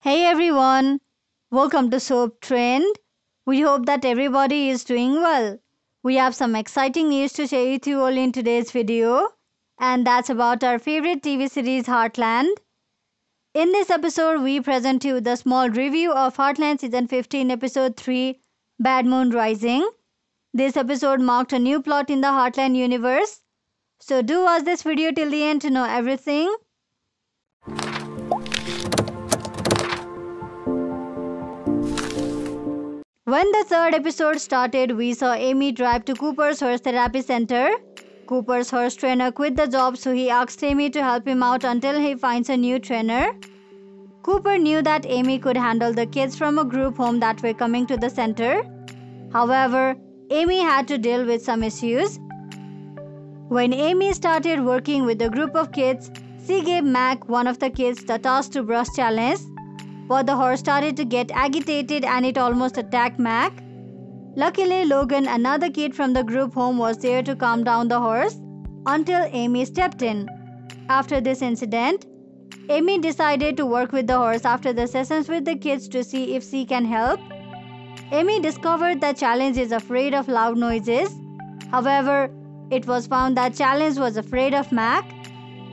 Hey everyone, welcome to Soap Trend. We hope that everybody is doing well. We have some exciting news to share with you all in today's video, and that's about our favorite TV series Heartland. In this episode, we present you the small review of Heartland Season 15, Episode 3, Bad Moon Rising. This episode marked a new plot in the Heartland universe. So do watch this video till the end to know everything. When the third episode started, we saw Amy drive to Cooper's horse therapy center. Cooper's horse trainer quit the job, so he asked Amy to help him out until he finds a new trainer. Cooper knew that Amy could handle the kids from a group home that were coming to the center. However, Amy had to deal with some issues. When Amy started working with a group of kids, she gave Mac, one of the kids, the task to brush challenge. But the horse started to get agitated and it almost attacked Mac. Luckily, Logan, another kid from the group home, was there to calm down the horse until Amy stepped in. After this incident, Amy decided to work with the horse after the sessions with the kids to see if she can help. Amy discovered that Challenge is afraid of loud noises. However, it was found that Challenge was afraid of Mac.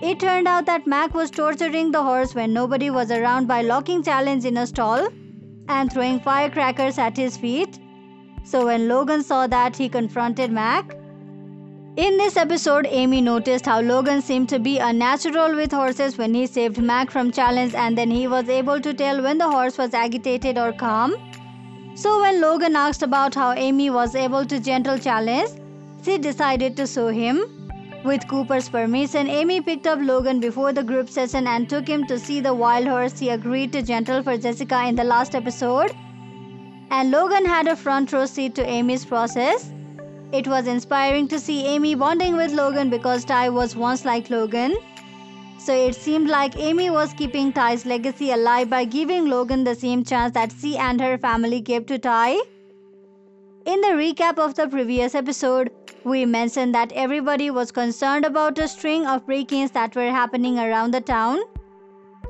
It turned out that Mac was torturing the horse when nobody was around by locking Challenge in a stall and throwing firecrackers at his feet. So when Logan saw that, he confronted Mac. In this episode, Amy noticed how Logan seemed to be a natural with horses when he saved Mac from Challenge, and then he was able to tell when the horse was agitated or calm. So when Logan asked about how Amy was able to gentle Challenge, she decided to show him. With Cooper's permission, Amy picked up Logan before the group session and took him to see the wild horse he agreed to gentle for Jessica in the last episode. And Logan had a front row seat to Amy's process. It was inspiring to see Amy bonding with Logan because Ty was once like Logan. So it seemed like Amy was keeping Ty's legacy alive by giving Logan the same chance that she and her family gave to Ty. In the recap of the previous episode, we mentioned that everybody was concerned about a string of break-ins that were happening around the town.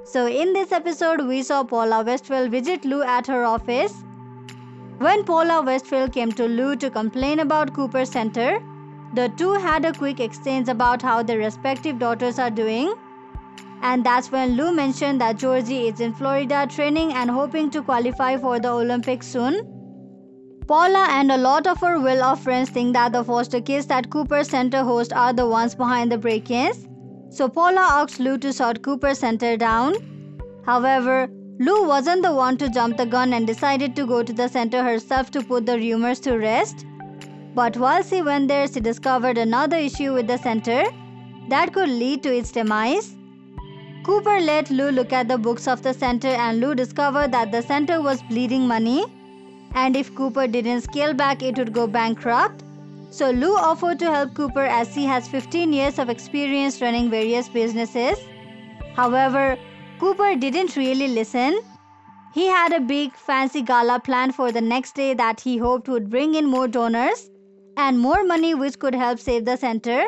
So in this episode, we saw Paula Westphal visit Lou at her office. When Paula Westphal came to Lou to complain about Cooper Center, the two had a quick exchange about how their respective daughters are doing. And that's when Lou mentioned that Georgie is in Florida training and hoping to qualify for the Olympics soon. Paula and a lot of her well-off friends think that the foster kids that Cooper Center hosts are the ones behind the break-ins. So Paula asked Lou to shut Cooper Center down. However, Lou wasn't the one to jump the gun and decided to go to the center herself to put the rumors to rest. But while she went there, she discovered another issue with the center that could lead to its demise. Cooper let Lou look at the books of the center and Lou discovered that the center was bleeding money. And if Cooper didn't scale back, it would go bankrupt. So Lou offered to help Cooper as he has 15 years of experience running various businesses. However, Cooper didn't really listen. He had a big fancy gala planned for the next day that he hoped would bring in more donors and more money which could help save the center.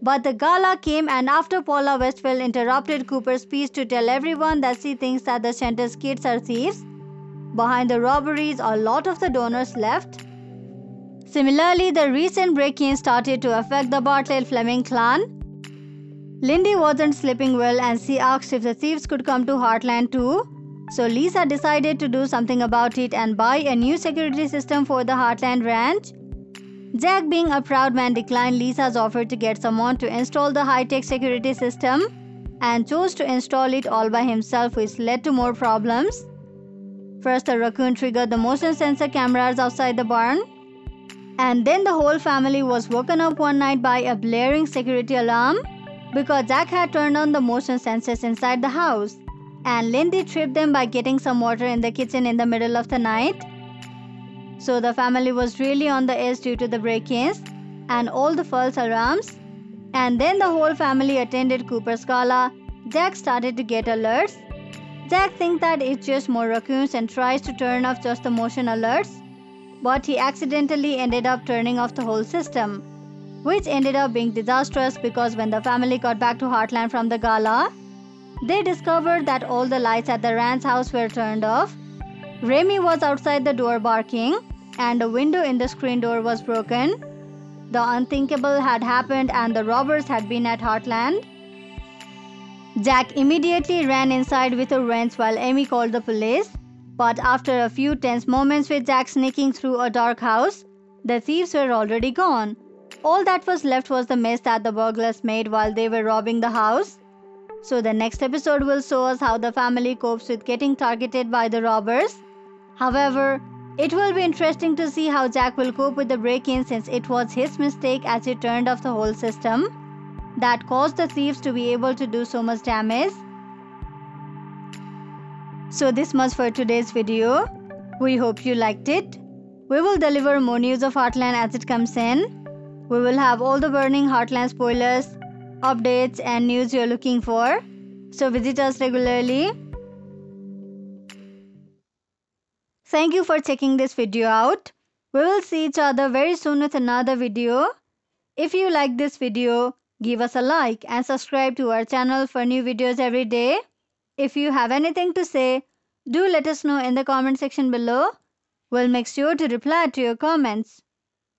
But the gala came, and after Paula Westphal interrupted Cooper's speech to tell everyone that she thinks that the center's kids are thieves. Behind the robberies, a lot of the donors left. Similarly, the recent break-in started to affect the Bartlett Fleming clan. Lindy wasn't sleeping well and she asked if the thieves could come to Heartland too. So Lisa decided to do something about it and buy a new security system for the Heartland ranch. Jack, being a proud man, declined Lisa's offer to get someone to install the high-tech security system and chose to install it all by himself, which led to more problems. First, the raccoon triggered the motion sensor cameras outside the barn. And then the whole family was woken up one night by a blaring security alarm because Jack had turned on the motion sensors inside the house. And Lindy tripped them by getting some water in the kitchen in the middle of the night. So the family was really on the edge due to the break-ins and all the false alarms. And then the whole family attended Cooper's gala. Jack started to get alerts. Jack thinks that it's just more raccoons and tries to turn off just the motion alerts, but he accidentally ended up turning off the whole system, which ended up being disastrous because when the family got back to Heartland from the gala, They discovered that all the lights at the Rand's house were turned off. Remy was outside the door barking, and a window in the screen door was broken. The unthinkable had happened and the robbers had been at Heartland. Jack immediately ran inside with a wrench while Amy called the police. But after a few tense moments with Jack sneaking through a dark house, the thieves were already gone. All that was left was the mess that the burglars made while they were robbing the house. So the next episode will show us how the family copes with getting targeted by the robbers. However, it will be interesting to see how Jack will cope with the break-in, since it was his mistake as he turned off the whole system that caused the thieves to be able to do so much damage. So this much for today's video. We hope you liked it. We will deliver more news of Heartland as it comes in. We will have all the burning Heartland spoilers, updates and news you're looking for. So visit us regularly. Thank you for checking this video out. We will see each other very soon with another video. If you like this video, give us a like and subscribe to our channel for new videos every day. If you have anything to say, do let us know in the comment section below. We'll make sure to reply to your comments.